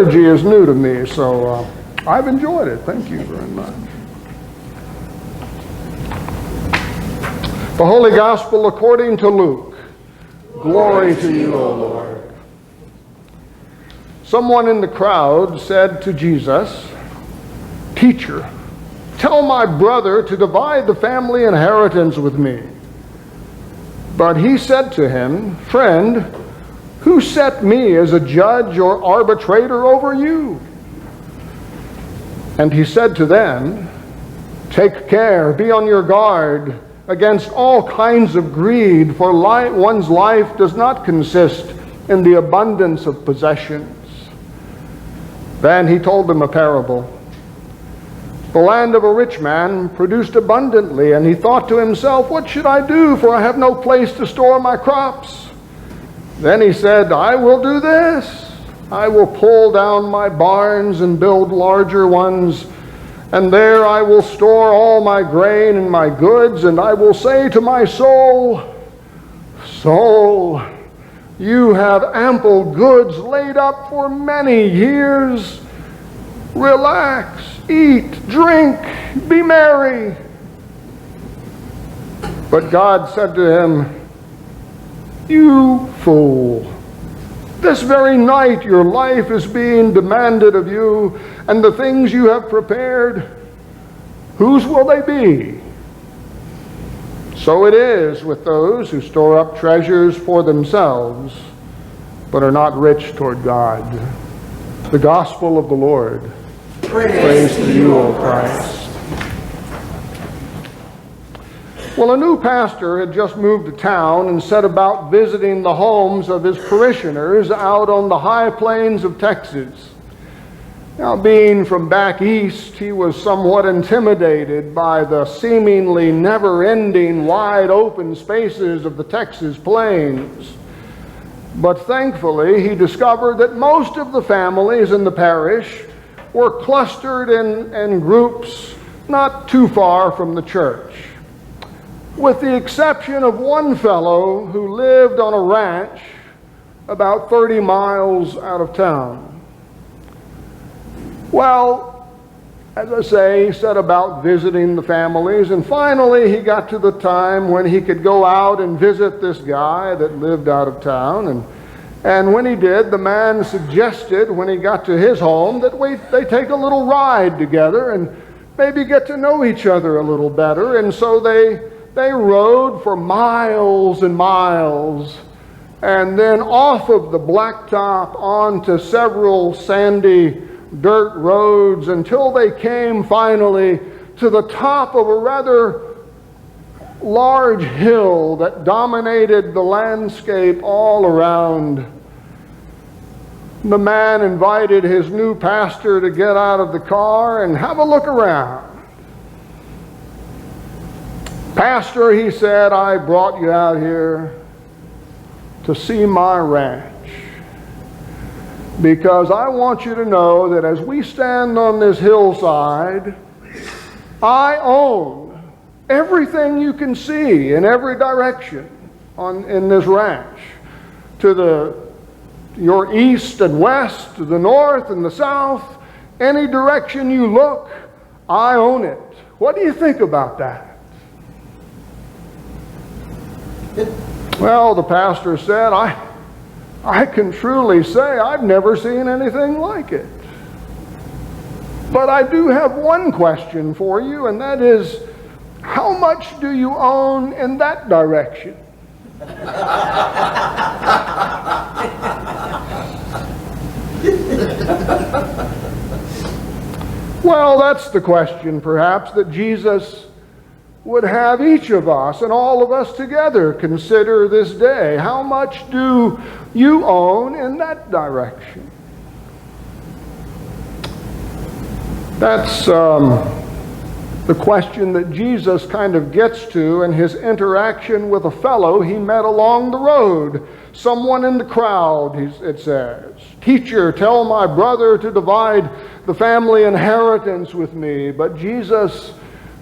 liturgy is new to me, so I've enjoyed it. Thank you very much. The Holy Gospel according to Luke. Glory to you, O Lord. Someone in the crowd said to Jesus, "Teacher, tell my brother to divide the family inheritance with me." But he said to him, "Friend, who set me as a judge or arbitrator over you?" And he said to them, "Take care, be on your guard against all kinds of greed, for one's life does not consist in the abundance of possessions." Then he told them a parable. The land of a rich man produced abundantly, and he thought to himself, "What should I do, for I have no place to store my crops?" Then he said, "I will do this. I will pull down my barns and build larger ones, and there I will store all my grain and my goods, and I will say to my soul, 'Soul, you have ample goods laid up for many years. Relax, eat, drink, be merry.' But God said to him, 'You fool, this very night your life is being demanded of you, and the things you have prepared, whose will they be?' So it is with those who store up treasures for themselves, but are not rich toward God." The Gospel of the Lord. Praise to you, O Christ. Well, a new pastor had just moved to town and set about visiting the homes of his parishioners out on the high plains of Texas. Now, being from back east, he was somewhat intimidated by the seemingly never-ending wide open spaces of the Texas plains. But thankfully, he discovered that most of the families in the parish were clustered in groups not too far from the church, with the exception of one fellow who lived on a ranch about 30 miles out of town. Well, as I say, he set about visiting the families, and finally he got to the time when he could go out and visit this guy that lived out of town. And when he did, the man suggested when he got to his home that they take a little ride together and maybe get to know each other a little better. And so they rode for miles and miles, and then off of the blacktop onto several sandy dirt roads until they came finally to the top of a rather large hill that dominated the landscape all around. The man invited his new pastor to get out of the car and have a look around. "Pastor," he said, "I brought you out here to see my ranch, because I want you to know that as we stand on this hillside, I own everything you can see in every direction in this ranch. To your east and west, to the north and the south, any direction you look, I own it. What do you think about that?" Well, the pastor said, I can truly say I've never seen anything like it. But I do have one question for you, and that is, how much do you own in that direction? Well, that's the question, perhaps, that Jesus would have each of us and all of us together consider this day. How much do you own in that direction? That's the question that Jesus kind of gets to in his interaction with a fellow he met along the road. Someone in the crowd, it says, "Teacher, tell my brother to divide the family inheritance with me." But Jesus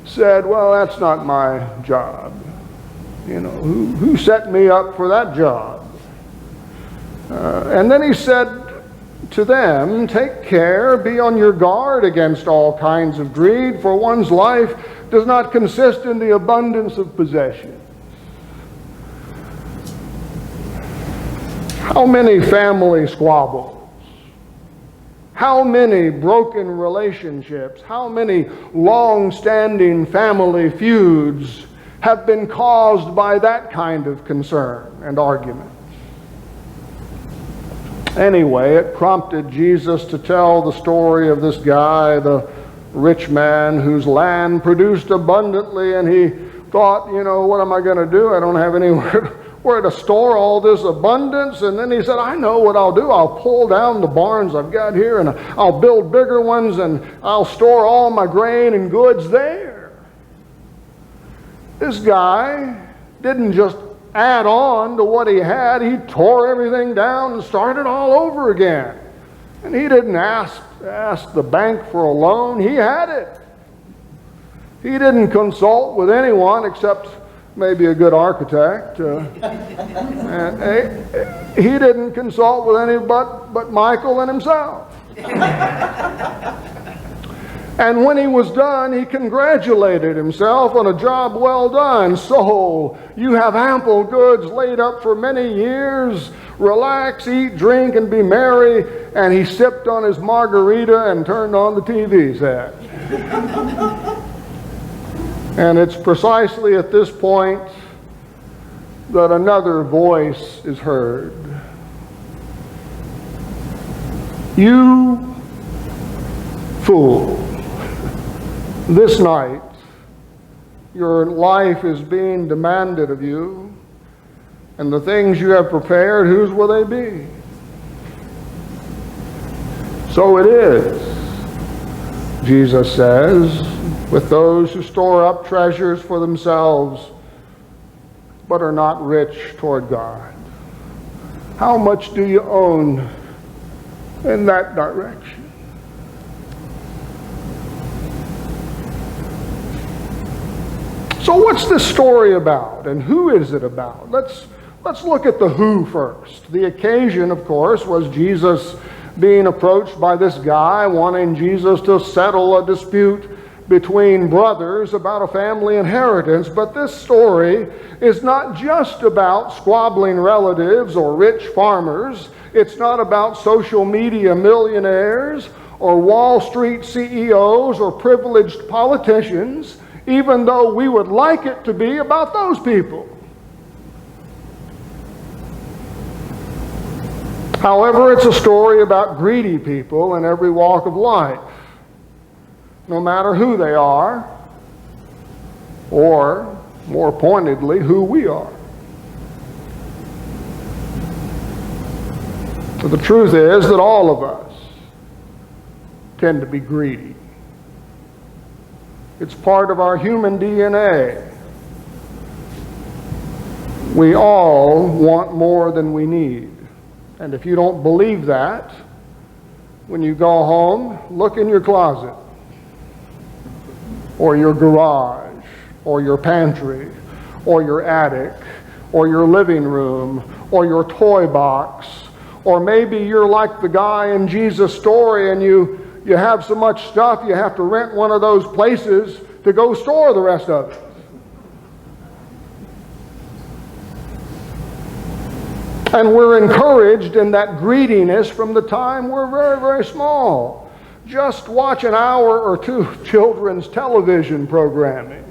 said, "Well, that's not my job. You know, who set me up for that job?" And then he said, to them, "Take care, be on your guard against all kinds of greed, for one's life does not consist in the abundance of possessions." How many family squabbles? How many broken relationships? How many long-standing family feuds have been caused by that kind of concern and argument? Anyway, it prompted Jesus to tell the story of this guy, the rich man whose land produced abundantly, and he thought, what am I going to do? I don't have anywhere where to store all this abundance. And then he said, I know what I'll do. I'll pull down the barns I've got here, and I'll build bigger ones, and I'll store all my grain and goods there. This guy didn't just add on to what he had. He tore everything down and started all over again. And he didn't ask the bank for a loan. He had it. He didn't consult with anyone except maybe a good architect. And he didn't consult with any but Michael and himself. And when he was done, he congratulated himself on a job well done. "So, you have ample goods laid up for many years. Relax, eat, drink, and be merry." And he sipped on his margarita and turned on the TV set. And it's precisely at this point that another voice is heard. "You fool. This night, your life is being demanded of you, and the things you have prepared, whose will they be?" So it is, Jesus says, with those who store up treasures for themselves, but are not rich toward God. How much do you own in that direction? So what's this story about, and who is it about? Let's look at the who first. The occasion, of course, was Jesus being approached by this guy wanting Jesus to settle a dispute between brothers about a family inheritance. But this story is not just about squabbling relatives or rich farmers. It's not about social media millionaires or Wall Street CEOs or privileged politicians, even though we would like it to be about those people. However, it's a story about greedy people in every walk of life, no matter who they are, or, more pointedly, who we are. So the truth is that all of us tend to be greedy. It's part of our human DNA. We all want more than we need. And if you don't believe that, when you go home, look in your closet, or your garage, or your pantry, or your attic, or your living room, or your toy box, or maybe you're like the guy in Jesus' story and you have so much stuff you have to rent one of those places to go store the rest of it. And we're encouraged in that greediness from the time we're very, very small. Just watch an hour or two of children's television programming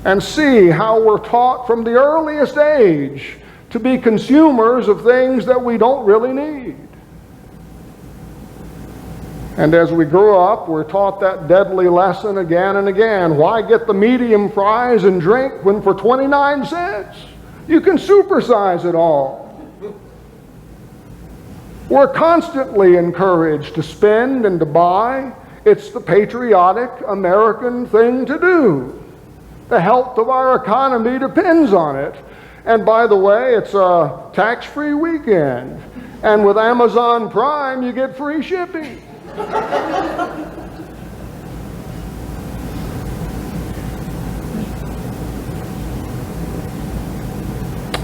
and see how we're taught from the earliest age to be consumers of things that we don't really need. And as we grow up, we're taught that deadly lesson again and again. Why get the medium fries and drink when for 29 cents you can supersize it all? We're constantly encouraged to spend and to buy. It's the patriotic American thing to do. The health of our economy depends on it. And by the way, it's a tax-free weekend. And with Amazon Prime, you get free shipping.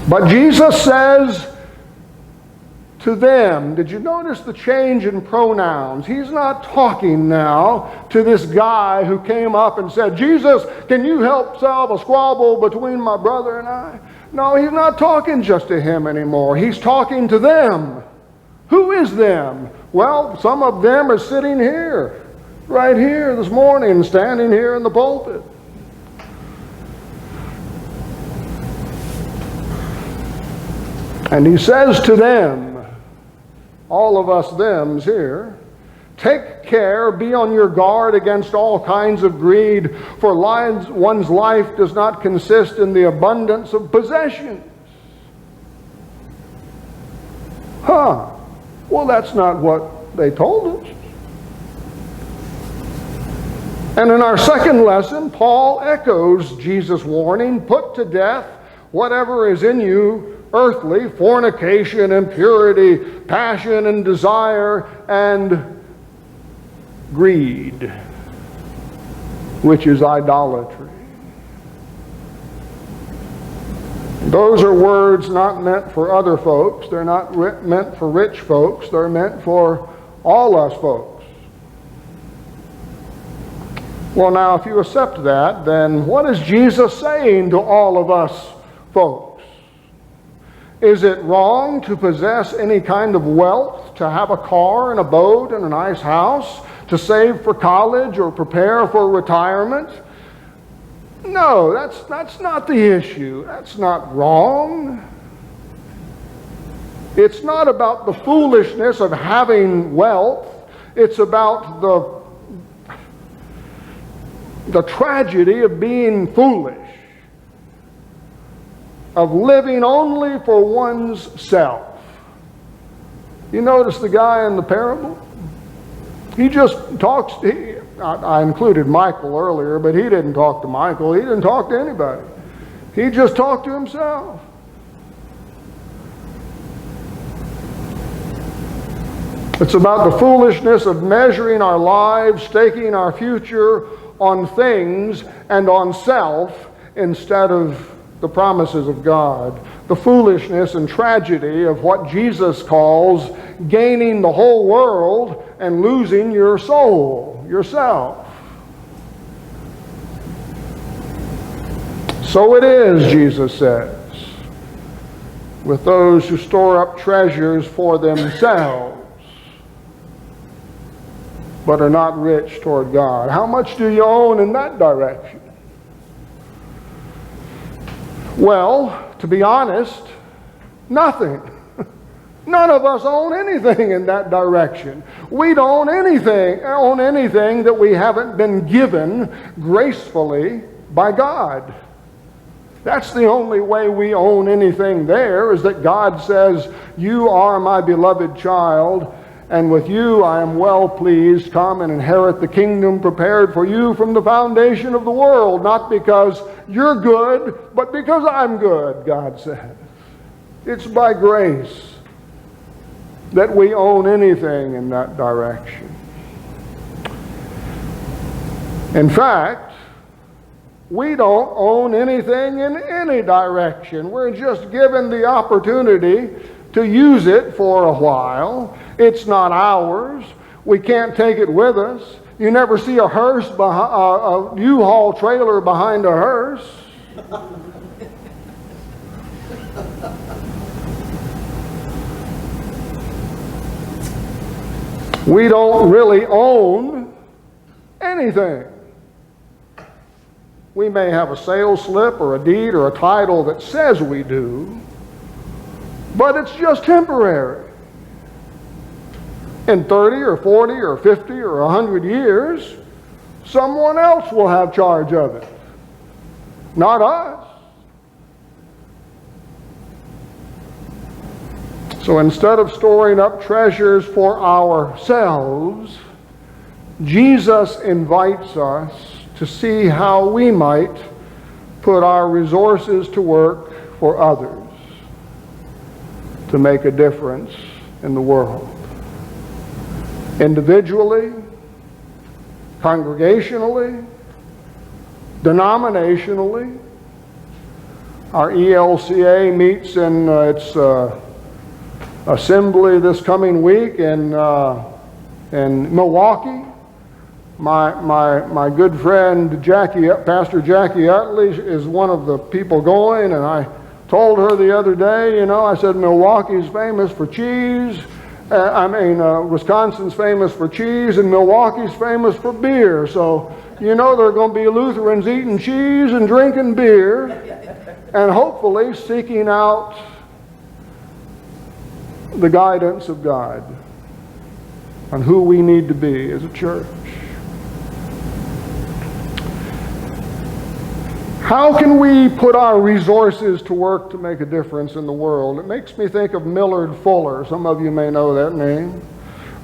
But Jesus says, to them. Did you notice the change in pronouns? He's not talking now to this guy who came up and said, Jesus, can you help solve a squabble between my brother and I? No, he's not talking just to him anymore. He's talking to them. Who is them? Well, some of them are sitting here, right here this morning, standing here in the pulpit. And he says to them, all of us thems here, take care, be on your guard against all kinds of greed, for one's life does not consist in the abundance of possessions. Well, that's not what they told us. And in our second lesson, Paul echoes Jesus' warning, put to death whatever is in you, earthly, fornication, impurity, passion and desire, and greed, which is idolatry. Those are words not meant for other folks. They're not meant for rich folks. They're meant for all us folks. Well, now, if you accept that, then what is Jesus saying to all of us folks? Is it wrong to possess any kind of wealth, to have a car and a boat and a nice house, to save for college or prepare for retirement? No, that's not the issue. That's not wrong. It's not about the foolishness of having wealth. It's about the tragedy of being foolish, of living only for one's self. You notice the guy in the parable? He just talks, I included Michael earlier, but he didn't talk to Michael. He didn't talk to anybody. He just talked to himself. It's about the foolishness of measuring our lives, staking our future on things and on self instead of the promises of God. The foolishness and tragedy of what Jesus calls gaining the whole world and losing your soul, yourself. So it is, Jesus says, with those who store up treasures for themselves, but are not rich toward God. How much do you own in that direction? Well, to be honest, nothing. None of us own anything in that direction. We don't own anything that we haven't been given gracefully by God. That's the only way we own anything there, is that God says, you are my beloved child, and with you I am well pleased. Come and inherit the kingdom prepared for you from the foundation of the world. Not because you're good, but because I'm good, God says. It's by grace that we own anything in that direction. In fact, we don't own anything in any direction. We're just given the opportunity to use it for a while. It's not ours. We can't take it with us. You never see a hearse, a U-Haul trailer behind a hearse. We don't really own anything. We may have a sales slip or a deed or a title that says we do, but it's just temporary. In 30 or 40 or 50 or 100 years, someone else will have charge of it, not us. So instead of storing up treasures for ourselves, Jesus invites us to see how we might put our resources to work for others to make a difference in the world. Individually, congregationally, denominationally. Our ELCA meets in its assembly this coming week in Milwaukee. My good friend Pastor Jackie Utley is one of the people going, and I told her the other day, I said Milwaukee's famous for cheese. Wisconsin's famous for cheese, and Milwaukee's famous for beer. So, there are going to be Lutherans eating cheese and drinking beer, and hopefully seeking out the guidance of God on who we need to be as a church. How can we put our resources to work to make a difference in the world? It makes me think of Millard Fuller. Some of you may know that name.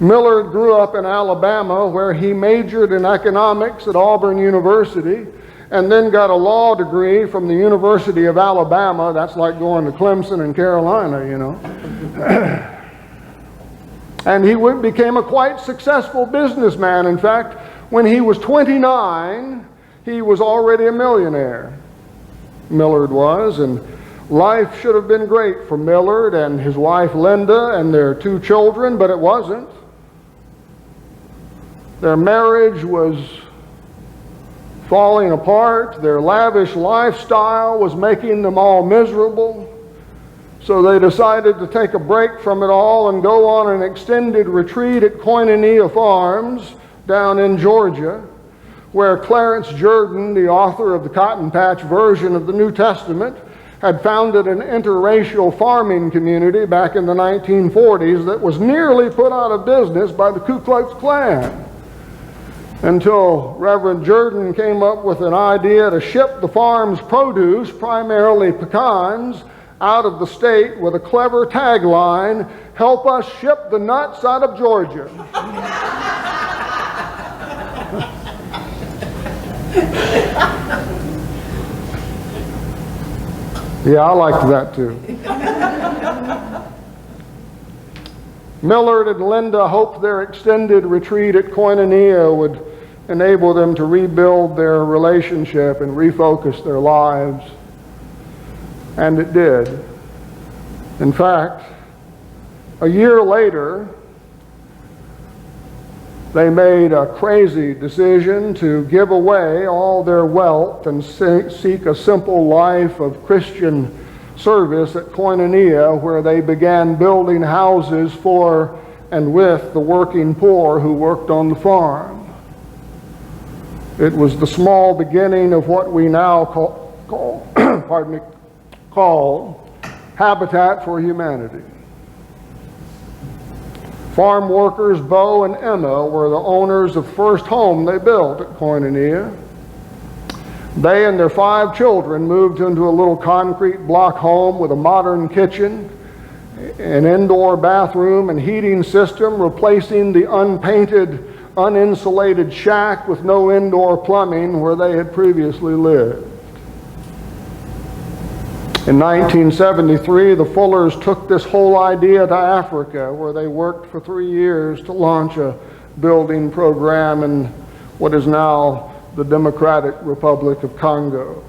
Millard grew up in Alabama, where he majored in economics at Auburn University and then got a law degree from the University of Alabama. That's like going to Clemson in Carolina, And he became a quite successful businessman. In fact, when he was 29, he was already a millionaire. Millard was, and life should have been great for Millard and his wife Linda and their 2 children, but it wasn't. Their marriage was falling apart. Their lavish lifestyle was making them all miserable. So they decided to take a break from it all and go on an extended retreat at Koinonia Farms down in Georgia, where Clarence Jordan, the author of the Cotton Patch version of the New Testament, had founded an interracial farming community back in the 1940s that was nearly put out of business by the Ku Klux Klan, until Reverend Jordan came up with an idea to ship the farm's produce, primarily pecans, out of the state with a clever tagline, "Help us ship the nuts out of Georgia." Yeah, I liked that too. Millard and Linda hoped their extended retreat at Koinonia would enable them to rebuild their relationship and refocus their lives. And it did. In fact, a year later, they made a crazy decision to give away all their wealth and seek a simple life of Christian service at Koinonia, where they began building houses for and with the working poor who worked on the farm. It was the small beginning of what we now call Habitat for Humanity. Farm workers Bo and Emma were the owners of the first home they built at Koinonia. They and their 5 children moved into a little concrete block home with a modern kitchen, an indoor bathroom and heating system, replacing the unpainted, uninsulated shack with no indoor plumbing where they had previously lived. In 1973, the Fullers took this whole idea to Africa, where they worked for 3 years to launch a building program in what is now the Democratic Republic of Congo.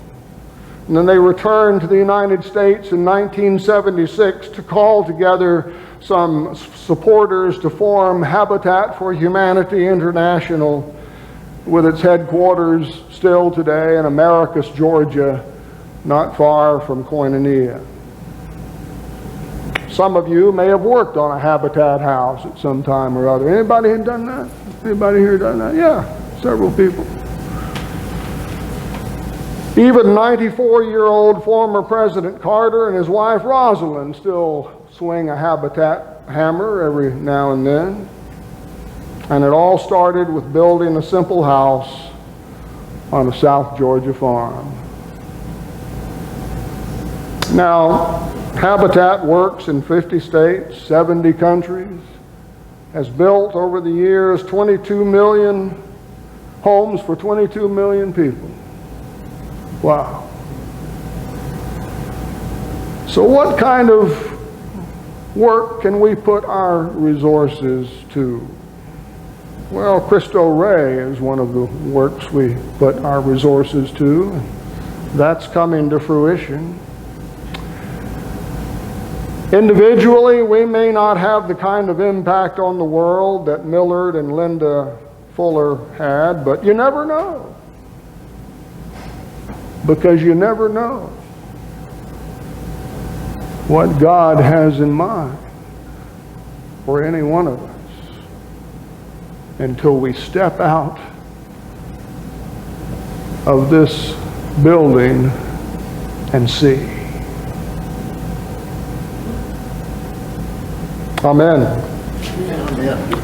And then they returned to the United States in 1976 to call together some supporters to form Habitat for Humanity International, with its headquarters still today in Americus, Georgia, not far from Koinonia. Some of you may have worked on a Habitat house at some time or other. Anybody had done that? Anybody here done that? Yeah, several people. Even 94-year-old former President Carter and his wife Rosalind still swing a Habitat hammer every now and then. And it all started with building a simple house on a South Georgia farm. Now, Habitat works in 50 states, 70 countries, has built over the years 22 million homes for 22 million people. Wow. So what kind of work can we put our resources to? Well, Cristo Rey is one of the works we put our resources to. That's coming to fruition. Individually, we may not have the kind of impact on the world that Millard and Linda Fuller had, but you never know. Because you never know what God has in mind for any one of us until we step out of this building and see. Amen. Amen.